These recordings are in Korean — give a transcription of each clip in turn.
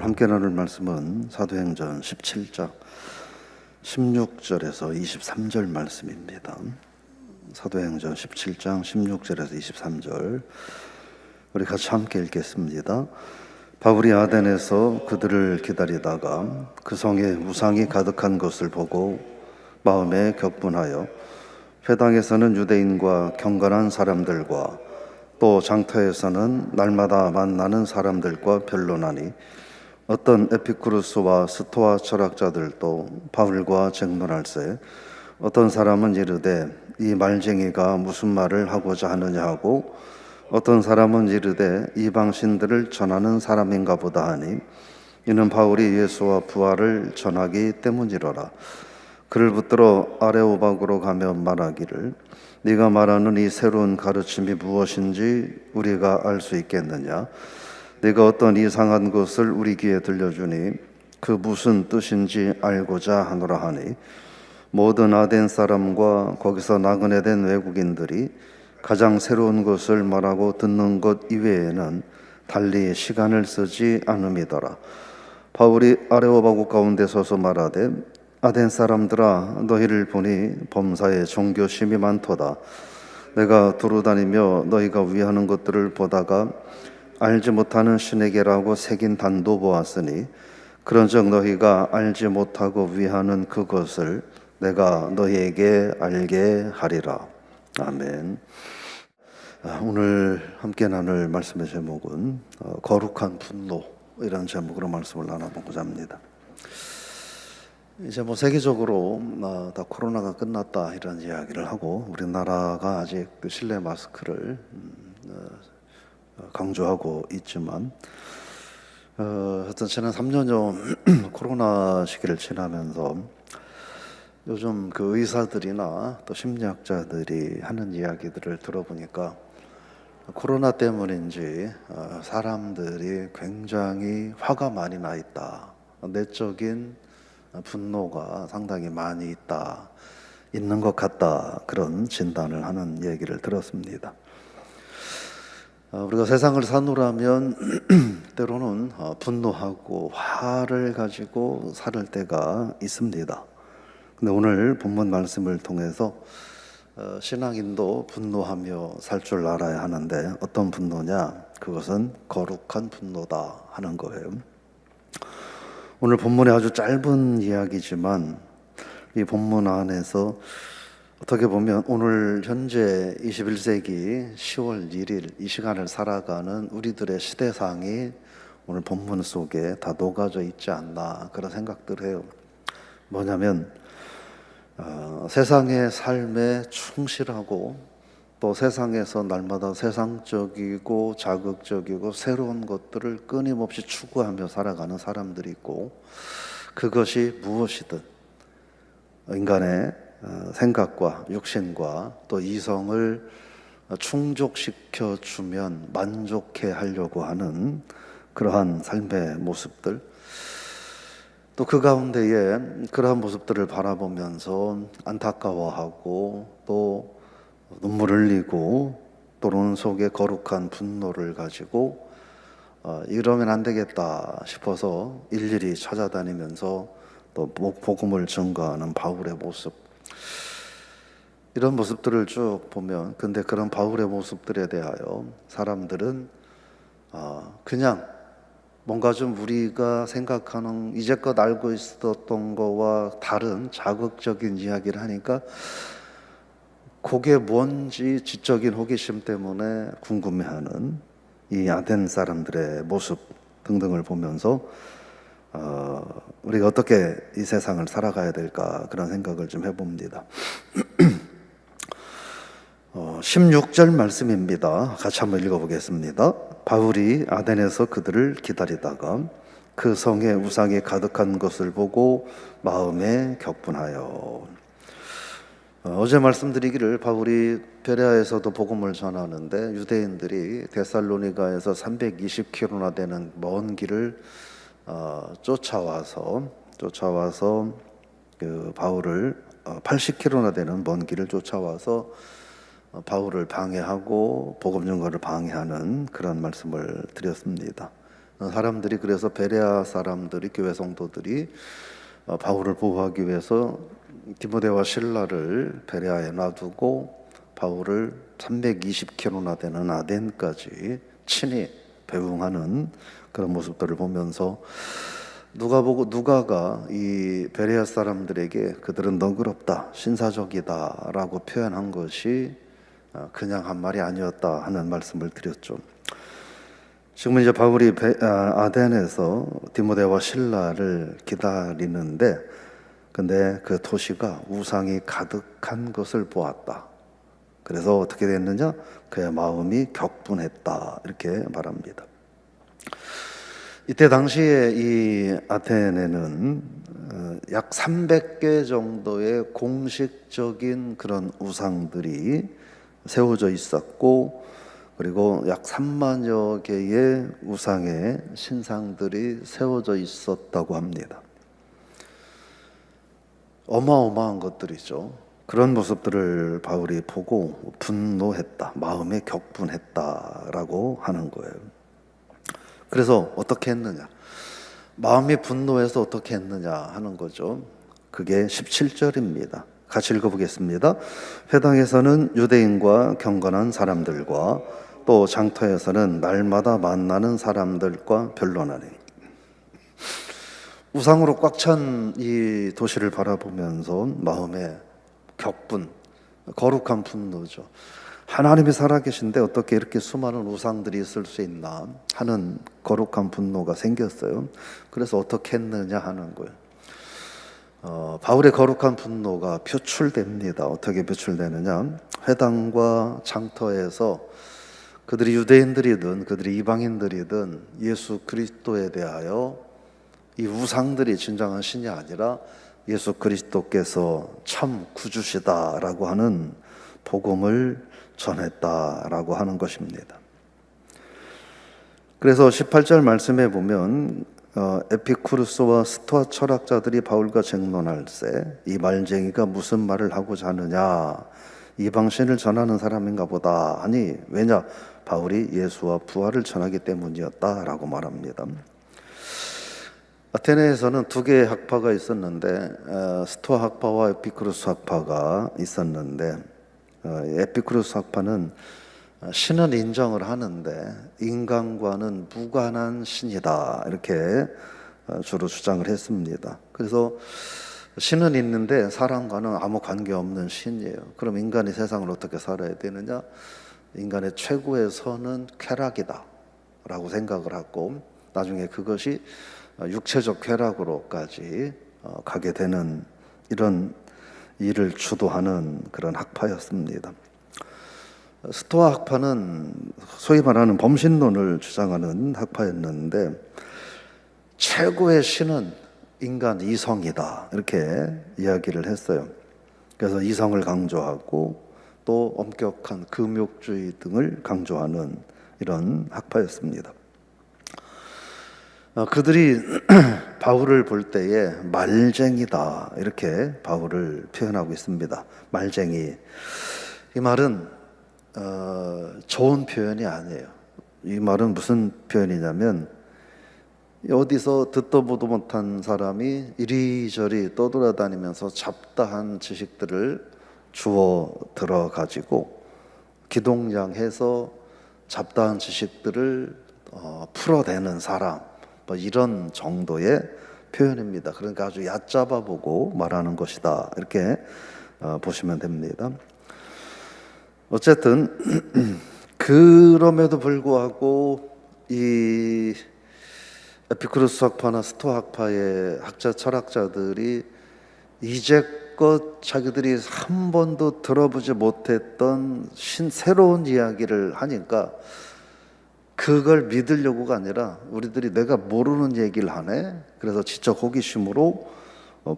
함께 나눌 말씀은 사도행전 17장 16절에서 23절 말씀입니다. 사도행전 17장 16절에서 23절 우리 같이 함께 읽겠습니다. 바울이 아덴에서 그들을 기다리다가 그 성에 우상이 가득한 것을 보고 마음에 격분하여 회당에서는 유대인과 경건한 사람들과 또 장터에서는 날마다 만나는 사람들과 변론하니 어떤 에피쿠루스와 스토아 철학자들도 바울과 쟁론할세 어떤 사람은 이르되 이 말쟁이가 무슨 말을 하고자 하느냐 하고 어떤 사람은 이르되 이방신들을 전하는 사람인가 보다 하니 이는 바울이 예수와 부활을 전하기 때문이로라. 그를 붙들어 아레오박으로 가며 말하기를 네가 말하는 이 새로운 가르침이 무엇인지 우리가 알 수 있겠느냐? 네가 어떤 이상한 것을 우리 귀에 들려주니 그 무슨 뜻인지 알고자 하노라 하니 모든 아덴 사람과 거기서 나그네 된 외국인들이 가장 새로운 것을 말하고 듣는 것 이외에는 달리 시간을 쓰지 않음이더라. 바울이 아레오바고 가운데 서서 말하되 아덴 사람들아 너희를 보니 범사에 종교심이 많도다. 내가 두루다니며 너희가 위하는 것들을 보다가 알지 못하는 신에게라고 새긴 단도 보았으니 그런즉 너희가 알지 못하고 위하는 그것을 내가 너희에게 알게 하리라. 아멘. 오늘 함께 나눌 말씀의 제목은 거룩한 분노, 이런 제목으로 말씀을 나눠보고자 합니다. 이제 세계적으로 다 코로나가 끝났다 이런 이야기를 하고 우리나라가 아직 실내 마스크를 강조하고 있지만 하여튼 지난 3년여 코로나 시기를 지나면서 요즘 그 의사들이나 또 심리학자들이 하는 이야기들을 들어보니까 코로나 때문인지 사람들이 굉장히 화가 많이 나 있다. 내적인 분노가 상당히 많이 있는 것 같다. 그런 진단을 하는 얘기를 들었습니다. 우리가 세상을 사노라면 때로는 분노하고 화를 가지고 살 때가 있습니다. 근데 오늘 본문 말씀을 통해서 신앙인도 분노하며 살 줄 알아야 하는데 어떤 분노냐? 그것은 거룩한 분노다 하는 거예요. 오늘 본문의 아주 짧은 이야기지만 이 본문 안에서 어떻게 보면 오늘 현재 21세기 10월 1일 이 시간을 살아가는 우리들의 시대상이 오늘 본문 속에 다 녹아져 있지 않나 그런 생각들을 해요. 뭐냐면 세상의 삶에 충실하고 또 세상에서 날마다 세상적이고 자극적이고 새로운 것들을 끊임없이 추구하며 살아가는 사람들이 있고 그것이 무엇이든 인간의 생각과 육신과 또 이성을 충족시켜 주면 만족해 하려고 하는 그러한 삶의 모습들, 또 그 가운데에 그러한 모습들을 바라보면서 안타까워하고 또 눈물을 흘리고 또는 속에 거룩한 분노를 가지고 이러면 안 되겠다 싶어서 일일이 찾아다니면서 또 복음을 증거하는 바울의 모습, 이런 모습들을 쭉 보면 근데 그런 바울의 모습들에 대하여 사람들은 그냥 뭔가 좀 우리가 생각하는 이제껏 알고 있었던 거와 다른 자극적인 이야기를 하니까 그게 뭔지 지적인 호기심 때문에 궁금해하는 이 아덴 사람들의 모습 등등을 보면서 우리가 어떻게 이 세상을 살아가야 될까 그런 생각을 좀 해봅니다. 16절 말씀입니다. 같이 한번 읽어보겠습니다. 바울이 아덴에서 그들을 기다리다가 그 성에 우상이 가득한 것을 보고 마음에 격분하여. 어제 말씀드리기를 바울이 베레아에서도 복음을 전하는데 유대인들이 데살로니가에서 320km나 되는 먼 길을 쫓아와서 그 바울을 80km나 되는 먼 길을 쫓아와서 바울을 방해하고 복음 전가를 방해하는 그런 말씀을 드렸습니다. 사람들이 그래서 베레아 사람들이 교회 성도들이 바울을 보호하기 위해서 디모데와 실라를 베레아에 놔두고 바울을 320km나 되는 아덴까지 친히 배웅하는 그런 모습들을 보면서 누가가 이 베레아 사람들에게 그들은 너그럽다, 신사적이다라고 표현한 것이 그냥 한 말이 아니었다 하는 말씀을 드렸죠. 지금은 이제 바울이 아덴에서 디모데와 실라를 기다리는데, 근데 그 도시가 우상이 가득한 것을 보았다. 그래서 어떻게 됐느냐? 그의 마음이 격분했다, 이렇게 말합니다. 이때 당시에 이 아테네는 약 300개 정도의 공식적인 그런 우상들이 세워져 있었고, 그리고 약 3만여 개의 우상의 신상들이 세워져 있었다고 합니다. 어마어마한 것들이죠. 그런 모습들을 바울이 보고 분노했다, 마음에 격분했다라고 하는 거예요. 그래서 어떻게 했느냐? 마음이 분노해서 어떻게 했느냐 하는 거죠. 그게 17절입니다. 같이 읽어보겠습니다. 회당에서는 유대인과 경건한 사람들과 또 장터에서는 날마다 만나는 사람들과 변론하니. 우상으로 꽉 찬 이 도시를 바라보면서 마음에 격분, 거룩한 분노죠. 하나님이 살아계신데 어떻게 이렇게 수많은 우상들이 있을 수 있나 하는 거룩한 분노가 생겼어요. 그래서 어떻게 했느냐 하는 거예요. 바울의 거룩한 분노가 표출됩니다. 어떻게 표출되느냐? 회당과 장터에서 그들이 유대인들이든 그들이 이방인들이든 예수 그리스도에 대하여 이 우상들이 진정한 신이 아니라 예수 그리스도께서 참 구주시다라고 하는 복음을 전했다라고 하는 것입니다. 그래서 18절 말씀에 보면 에피쿠르스와 스토아 철학자들이 바울과 쟁론할세 이 말쟁이가 무슨 말을 하고자 하느냐, 이방신을 전하는 사람인가 보다 하니, 왜냐? 바울이 예수와 부활을 전하기 때문이었다라고 말합니다. 아테네에서는 두 개의 학파가 있었는데 스토아 학파와 에피쿠르스 학파가 있었는데, 에피쿠르스 학파는 신은 인정을 하는데 인간과는 무관한 신이다, 이렇게 주로 주장을 했습니다. 그래서 신은 있는데 사람과는 아무 관계없는 신이에요. 그럼 인간이 세상을 어떻게 살아야 되느냐? 인간의 최고의 선은 쾌락이다 라고 생각을 하고, 나중에 그것이 육체적 쾌락으로까지 가게 되는 이런 일을 주도하는 그런 학파였습니다. 스토아 학파는 소위 말하는 범신론을 주장하는 학파였는데, 최고의 신은 인간 이성이다, 이렇게 이야기를 했어요. 그래서 이성을 강조하고 또 엄격한 금욕주의 등을 강조하는 이런 학파였습니다. 그들이 바울을 볼 때에 말쟁이다, 이렇게 바울을 표현하고 있습니다. 말쟁이. 이 말은 좋은 표현이 아니에요. 이 말은 무슨 표현이냐면, 어디서 듣도 보도 못한 사람이 이리저리 떠돌아다니면서 잡다한 지식들을 주워 들어가지고 기동량해서 잡다한 지식들을 풀어내는 사람, 뭐 이런 정도의 표현입니다. 그러니까 아주 얕잡아 보고 말하는 것이다, 이렇게 보시면 됩니다. 어쨌든 그럼에도 불구하고 이 에피쿠르스 학파나 스토아 학파의 학자 철학자들이 이제껏 자기들이 한 번도 들어보지 못했던 새로운 이야기를 하니까 그걸 믿으려고가 아니라 우리들이 내가 모르는 얘기를 하네, 그래서 지적 호기심으로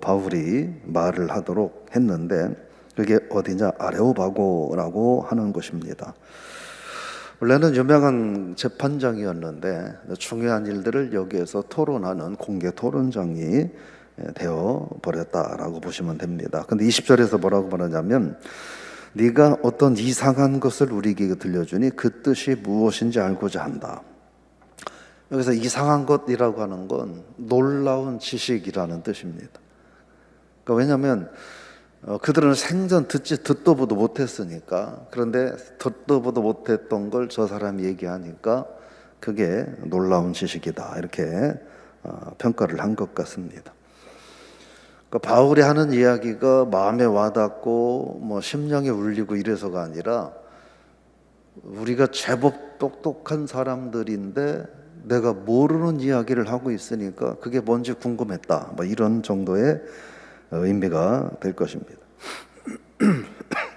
바울이 말을 하도록 했는데, 그게 어디냐? 아레오바고라고 하는 것입니다. 원래는 유명한 재판장이었는데 중요한 일들을 여기에서 토론하는 공개 토론장이 되어 버렸다라고 보시면 됩니다. 근데 20절에서 뭐라고 말하냐면, 네가 어떤 이상한 것을 우리에게 들려주니 그 뜻이 무엇인지 알고자 한다. 여기서 이상한 것이라고 하는 건 놀라운 지식이라는 뜻입니다. 그러니까 왜냐하면 그들은 생전 듣도 보도 못했으니까. 그런데 듣도 보도 못했던 걸 저 사람이 얘기하니까 그게 놀라운 지식이다, 이렇게 평가를 한 것 같습니다. 그러니까 바울이 하는 이야기가 마음에 와닿고 뭐 심령에 울리고 이래서가 아니라, 우리가 제법 똑똑한 사람들인데 내가 모르는 이야기를 하고 있으니까 그게 뭔지 궁금했다, 뭐 이런 정도의 의미가 될 것입니다.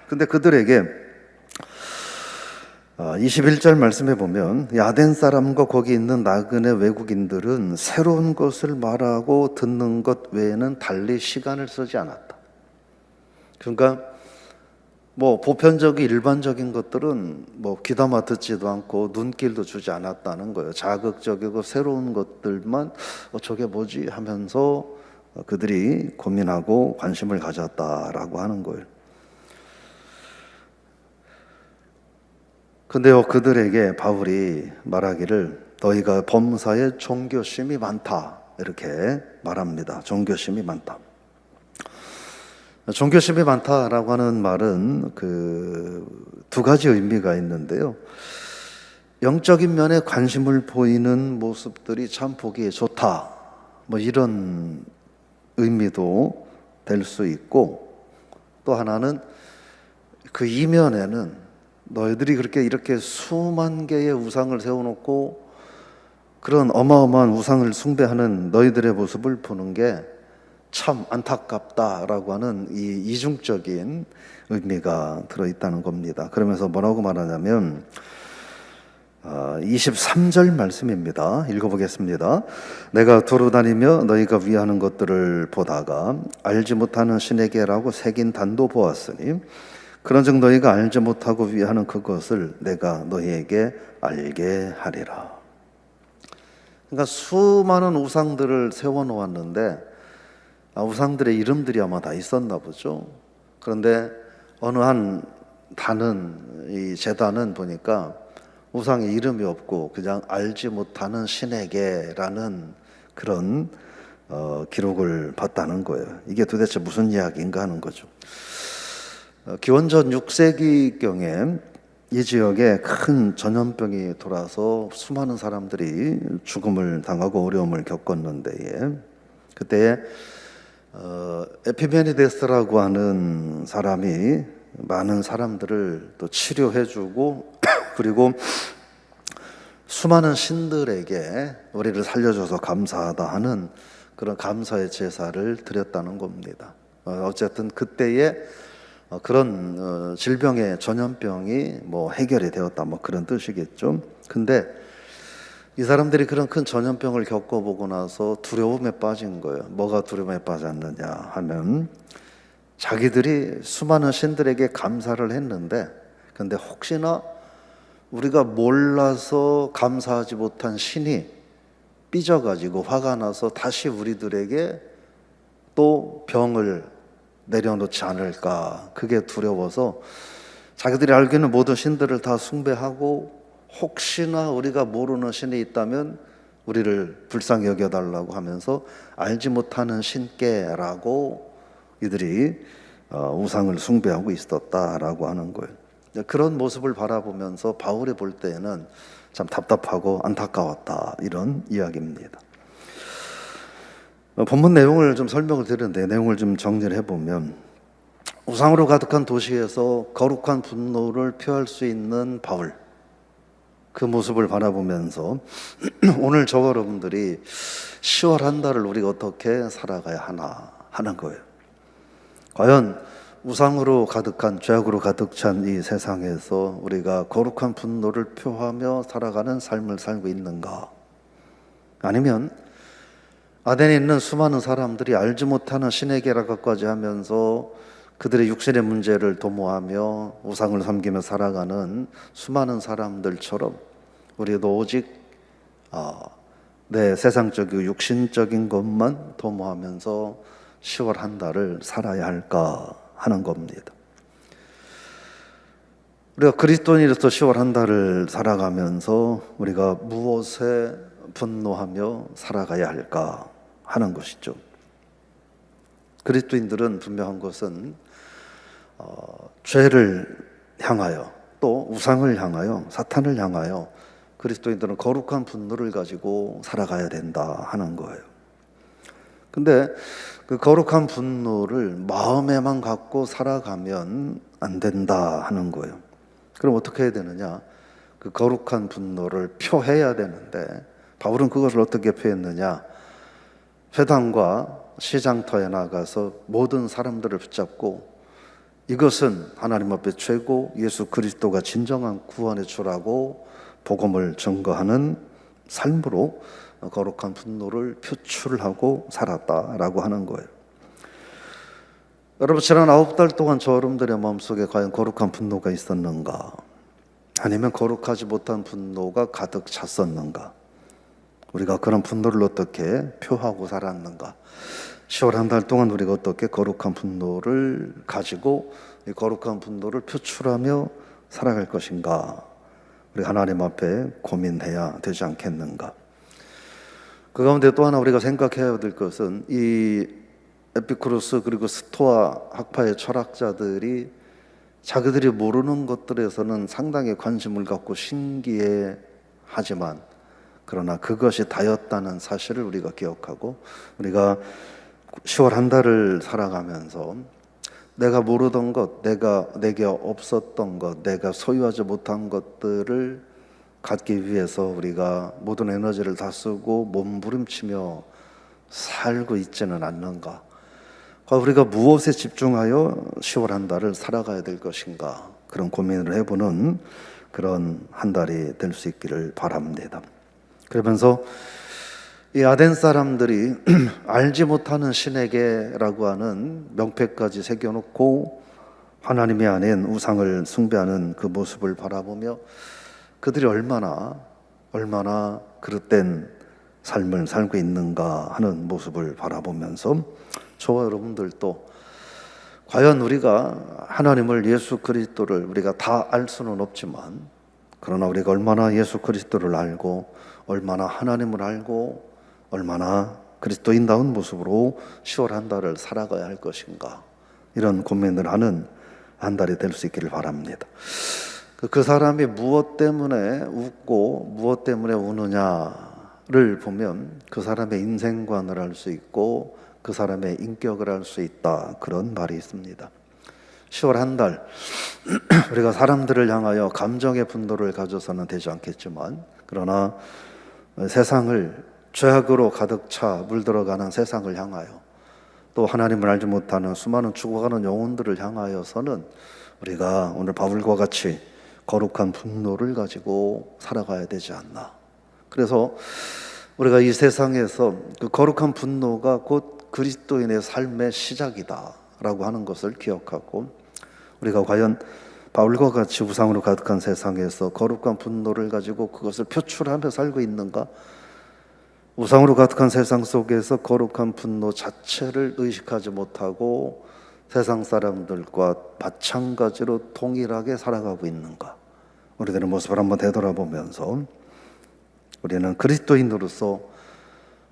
근데 그들에게 21절 말씀해 보면, 야덴 사람과 거기 있는 나그네 외국인들은 새로운 것을 말하고 듣는 것 외에는 달리 시간을 쓰지 않았다. 그러니까 뭐 보편적인 일반적인 것들은 뭐 귀담아 듣지도 않고 눈길도 주지 않았다는 거예요. 자극적이고 새로운 것들만 저게 뭐지 하면서 그들이 고민하고 관심을 가졌다라고 하는 거예요. 근데요, 그들에게 바울이 말하기를 너희가 범사에 종교심이 많다, 이렇게 말합니다. 종교심이 많다. 종교심이 많다라고 하는 말은 두 가지 의미가 있는데요. 영적인 면에 관심을 보이는 모습들이 참 보기에 좋다, 뭐 이런 의미도 될 수 있고, 또 하나는 그 이면에는 너희들이 그렇게 이렇게 수만 개의 우상을 세워놓고 그런 어마어마한 우상을 숭배하는 너희들의 모습을 보는 게 참 안타깝다라고 하는 이 이중적인 의미가 들어있다는 겁니다. 그러면서 뭐라고 말하냐면 23절 말씀입니다. 읽어보겠습니다. 내가 두루다니며 너희가 위하는 것들을 보다가 알지 못하는 신에게라고 새긴 단도 보았으니 그런즉 너희가 알지 못하고 위하는 그것을 내가 너희에게 알게 하리라. 그러니까 수많은 우상들을 세워놓았는데 우상들의 이름들이 아마 다 있었나 보죠. 그런데 어느 한 단은, 이 제단은 보니까 우상의 이름이 없고 그냥 알지 못하는 신에게라는 그런 기록을 봤다는 거예요. 이게 도대체 무슨 이야기인가 하는 거죠. 기원전 6세기경에 이 지역에 큰 전염병이 돌아서 수많은 사람들이 죽음을 당하고 어려움을 겪었는데, 그때 에피메니데스라고 하는 사람이 많은 사람들을 또 치료해주고 그리고 수많은 신들에게 우리를 살려줘서 감사하다 하는 그런 감사의 제사를 드렸다는 겁니다. 어쨌든 그때에 그런 질병의 전염병이 뭐 해결이 되었다, 뭐 그런 뜻이겠죠. 근데 이 사람들이 그런 큰 전염병을 겪어보고 나서 두려움에 빠진 거예요. 뭐가 두려움에 빠졌느냐 하면, 자기들이 수많은 신들에게 감사를 했는데, 근데 혹시나 우리가 몰라서 감사하지 못한 신이 삐져가지고 화가 나서 다시 우리들에게 또 병을 내려놓지 않을까, 그게 두려워서 자기들이 알고 있는 모든 신들을 다 숭배하고 혹시나 우리가 모르는 신이 있다면 우리를 불쌍히 여겨달라고 하면서 알지 못하는 신께라고 이들이 우상을 숭배하고 있었다라고 하는 거예요. 그런 모습을 바라보면서 바울이 볼 때에는 참 답답하고 안타까웠다, 이런 이야기입니다. 본문 내용을 좀 설명을 드렸는데, 내용을 좀 정리를 해보면, 우상으로 가득한 도시에서 거룩한 분노를 표할 수 있는 바울, 그 모습을 바라보면서 오늘 저와 여러분들이 10월 한 달을 우리가 어떻게 살아가야 하나 하는 거예요. 과연 우상으로 가득한, 죄악으로 가득 찬 이 세상에서 우리가 거룩한 분노를 표하며 살아가는 삶을 살고 있는가? 아니면 아덴에 있는 수많은 사람들이 알지 못하는 신에게라고까지 하면서 그들의 육신의 문제를 도모하며 우상을 섬기며 살아가는 수많은 사람들처럼 우리도 오직 내 세상적이고 육신적인 것만 도모하면서 10월 한 달을 살아야 할까 하는 겁니다. 우리가 그리스도인으로서 10월 한 달을 살아가면서 우리가 무엇에 분노하며 살아가야 할까 하는 것이죠. 그리스도인들은 분명한 것은 죄를 향하여 또 우상을 향하여 사탄을 향하여 그리스도인들은 거룩한 분노를 가지고 살아가야 된다 하는 거예요. 근데 그 거룩한 분노를 마음에만 갖고 살아가면 안 된다 하는 거예요. 그럼 어떻게 해야 되느냐? 그 거룩한 분노를 표해야 되는데 바울은 그것을 어떻게 표했느냐? 회당과 시장터에 나가서 모든 사람들을 붙잡고 이것은 하나님 앞에 최고 예수 그리스도가 진정한 구원의 주라고 복음을 증거하는 삶으로 거룩한 분노를 표출하고 살았다라고 하는 거예요. 여러분, 지난 9달 동안 저 여러분들의 마음속에 과연 거룩한 분노가 있었는가? 아니면 거룩하지 못한 분노가 가득 찼었는가? 우리가 그런 분노를 어떻게 표하고 살았는가? 10월 한 달 동안 우리가 어떻게 거룩한 분노를 가지고 이 거룩한 분노를 표출하며 살아갈 것인가? 우리 하나님 앞에 고민해야 되지 않겠는가? 그 가운데 또 하나 우리가 생각해야 될 것은 이 에피쿠로스 그리고 스토아 학파의 철학자들이 자기들이 모르는 것들에서는 상당히 관심을 갖고 신기해 하지만 그러나 그것이 다였다는 사실을 우리가 기억하고 우리가 10월 한 달을 살아가면서 내가 모르던 것, 내게 없었던 것, 내가 소유하지 못한 것들을 갖기 위해서 우리가 모든 에너지를 다 쓰고 몸부림치며 살고 있지는 않는가? 우리가 무엇에 집중하여 10월 한 달을 살아가야 될 것인가? 그런 고민을 해보는 그런 한 달이 될 수 있기를 바랍니다. 그러면서 이 아덴 사람들이 알지 못하는 신에게라고 하는 명패까지 새겨놓고 하나님이 아닌 우상을 숭배하는 그 모습을 바라보며 그들이 얼마나 그릇된 삶을 살고 있는가 하는 모습을 바라보면서 저와 여러분들도 과연 우리가 하나님을 예수 그리스도를 우리가 다 알 수는 없지만 그러나 우리가 얼마나 예수 그리스도를 알고 얼마나 하나님을 알고 얼마나 그리스도인다운 모습으로 10월 한 달을 살아가야 할 것인가 이런 고민을 하는 한 달이 될 수 있기를 바랍니다. 그 사람이 무엇 때문에 웃고 무엇 때문에 우느냐를 보면 그 사람의 인생관을 알 수 있고 그 사람의 인격을 알 수 있다 그런 말이 있습니다. 10월 한 달 우리가 사람들을 향하여 감정의 분노를 가져서는 되지 않겠지만 그러나 세상을 죄악으로 가득 차 물들어가는 세상을 향하여 또 하나님을 알지 못하는 수많은 죽어가는 영혼들을 향하여서는 우리가 오늘 바울과 같이 거룩한 분노를 가지고 살아가야 되지 않나. 그래서 우리가 이 세상에서 그 거룩한 분노가 곧 그리스도인의 삶의 시작이다 라고 하는 것을 기억하고 우리가 과연 바울과 같이 우상으로 가득한 세상에서 거룩한 분노를 가지고 그것을 표출하며 살고 있는가? 우상으로 가득한 세상 속에서 거룩한 분노 자체를 의식하지 못하고 세상 사람들과 마찬가지로 동일하게 살아가고 있는가? 우리들의 모습을 한번 되돌아보면서 우리는 그리스도인으로서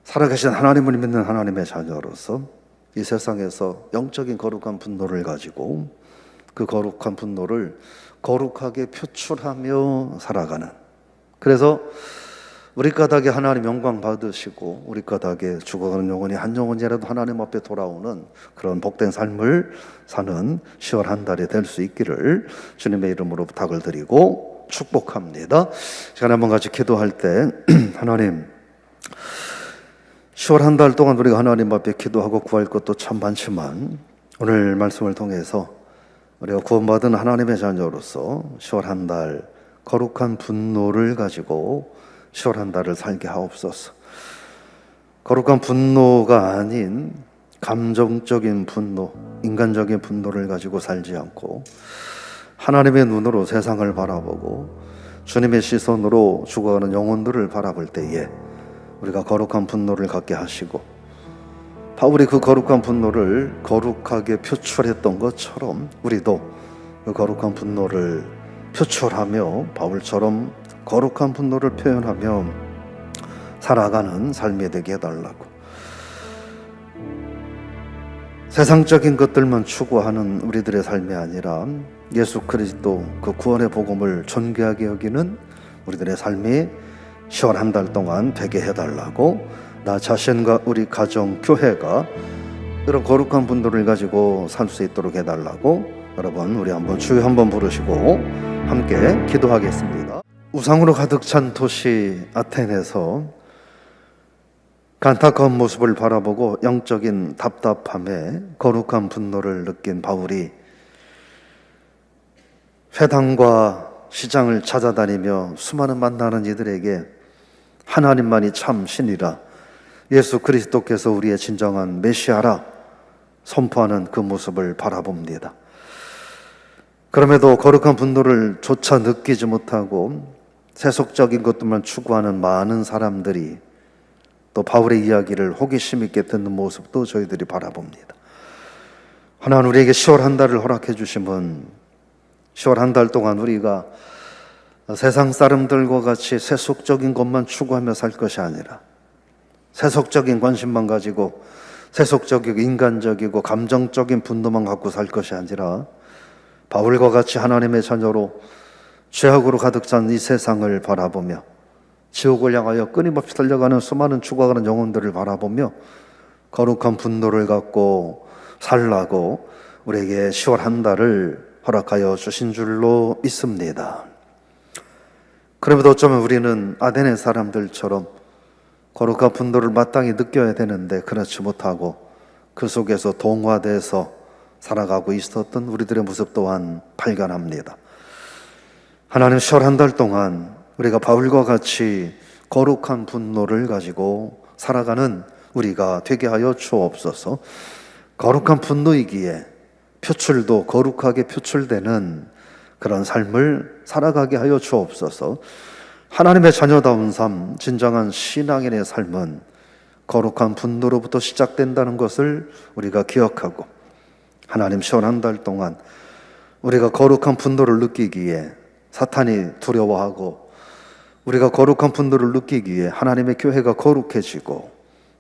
살아계신 하나님을 믿는 하나님의 자녀로서 이 세상에서 영적인 거룩한 분노를 가지고 그 거룩한 분노를 거룩하게 표출하며 살아가는, 그래서 우리 까닭에 하나님 영광 받으시고 우리 까닭에 죽어가는 영혼이 한 영혼이라도 하나님 앞에 돌아오는 그런 복된 삶을 사는 10월 한 달이 될 수 있기를 주님의 이름으로 부탁을 드리고 축복합니다. 시간에 한번 같이 기도할 때 하나님, 10월 한 달 동안 우리가 하나님 앞에 기도하고 구할 것도 참 많지만 오늘 말씀을 통해서 우리가 구원받은 하나님의 자녀로서 10월 한 달 거룩한 분노를 가지고 10월 한 달을 살게 하옵소서. 거룩한 분노가 아닌 감정적인 분노, 인간적인 분노를 가지고 살지 않고 하나님의 눈으로 세상을 바라보고 주님의 시선으로 죽어가는 영혼들을 바라볼 때에 우리가 거룩한 분노를 갖게 하시고 바울이 그 거룩한 분노를 거룩하게 표출했던 것처럼 우리도 그 거룩한 분노를 표출하며 바울처럼 거룩한 분노를 표현하며 살아가는 삶이 되게 해달라고. 세상적인 것들만 추구하는 우리들의 삶이 아니라 예수 그리스도 그 구원의 복음을 존귀하게 여기는 우리들의 삶이 10월 한 달 동안 되게 해달라고, 나 자신과 우리 가정, 교회가 이런 거룩한 분들을 가지고 살 수 있도록 해달라고. 여러분, 우리 한번 주여 한번 부르시고 함께 기도하겠습니다. 우상으로 가득 찬 도시 아테네에서 그 안타까운 모습을 바라보고 영적인 답답함에 거룩한 분노를 느낀 바울이 회당과 시장을 찾아다니며 수많은 만나는 이들에게 하나님만이 참 신이라, 예수 그리스도께서 우리의 진정한 메시아라 선포하는 그 모습을 바라봅니다. 그럼에도 거룩한 분노를 조차 느끼지 못하고 세속적인 것들만 추구하는 많은 사람들이 또 바울의 이야기를 호기심 있게 듣는 모습도 저희들이 바라봅니다. 하나님, 우리에게 10월 한 달을 허락해 주시면 10월 한 달 동안 우리가 세상 사람들과 같이 세속적인 것만 추구하며 살 것이 아니라 세속적인 관심만 가지고 세속적이고 인간적이고 감정적인 분노만 갖고 살 것이 아니라 바울과 같이 하나님의 자녀로 죄악으로 가득 찬 이 세상을 바라보며 지옥을 향하여 끊임없이 달려가는 수많은 죽어가는 영혼들을 바라보며 거룩한 분노를 갖고 살라고 우리에게 10월 한 달을 허락하여 주신 줄로 믿습니다. 그럼에도 어쩌면 우리는 아테네 사람들처럼 거룩한 분노를 마땅히 느껴야 되는데 그렇지 못하고 그 속에서 동화돼서 살아가고 있었던 우리들의 모습 또한 발견합니다. 하나님, 10월 한 달 동안 우리가 바울과 같이 거룩한 분노를 가지고 살아가는 우리가 되게 하여 주옵소서. 거룩한 분노이기에 표출도 거룩하게 표출되는 그런 삶을 살아가게 하여 주옵소서. 하나님의 자녀다운 삶, 진정한 신앙인의 삶은 거룩한 분노로부터 시작된다는 것을 우리가 기억하고, 하나님, 10월 한 달 동안 우리가 거룩한 분노를 느끼기에 사탄이 두려워하고, 우리가 거룩한 분노를 느끼기에 하나님의 교회가 거룩해지고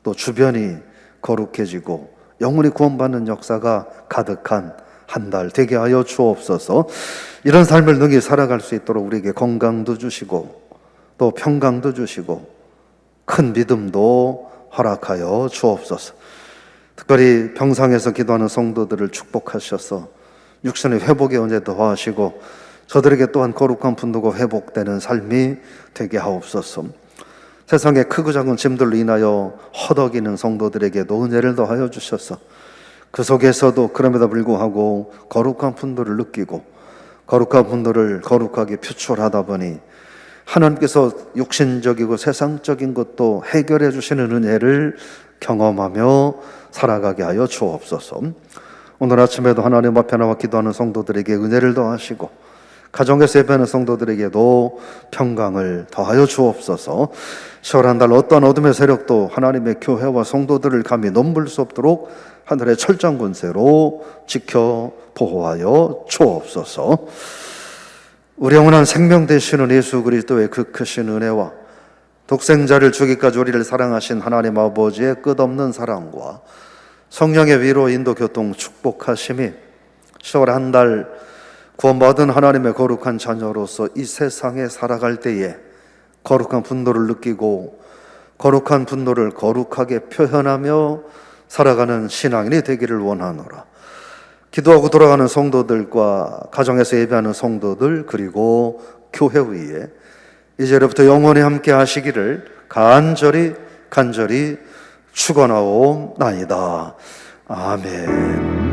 또 주변이 거룩해지고 영혼이 구원받는 역사가 가득한 한 달 되게 하여 주옵소서. 이런 삶을 능히 살아갈 수 있도록 우리에게 건강도 주시고 또 평강도 주시고 큰 믿음도 허락하여 주옵소서. 특별히 병상에서 기도하는 성도들을 축복하셔서 육신의 회복의 은혜 더하시고 저들에게 또한 거룩한 분노가 회복되는 삶이 되게 하옵소서. 세상의 크고 작은 짐들로 인하여 허덕이는 성도들에게도 은혜를 더하여 주셔서 그 속에서도 그럼에도 불구하고 거룩한 분노를 느끼고 거룩한 분노를 거룩하게 표출하다 보니 하나님께서 육신적이고 세상적인 것도 해결해 주시는 은혜를 경험하며 살아가게 하여 주옵소서. 오늘 아침에도 하나님 앞에 나와 기도하는 성도들에게 은혜를 더하시고 가정에서 예배하는 성도들에게도 평강을 더하여 주옵소서. 10월 한 달 어떠한 어둠의 세력도 하나님의 교회와 성도들을 감히 넘볼 수 없도록 하늘의 철장 권세로 지켜 보호하여 주옵소서. 우리 영원한 생명 되시는 예수 그리스도의 그 크신 은혜와 독생자를 주기까지 우리를 사랑하신 하나님 아버지의 끝없는 사랑과 성령의 위로 인도 교통 축복하심이 10월 한 달 구원받은 하나님의 거룩한 자녀로서 이 세상에 살아갈 때에 거룩한 분노를 느끼고 거룩한 분노를 거룩하게 표현하며 살아가는 신앙인이 되기를 원하노라. 기도하고 돌아가는 성도들과 가정에서 예배하는 성도들 그리고 교회 위에 이제로부터 영원히 함께 하시기를 간절히 축원하옵나이다. 아멘.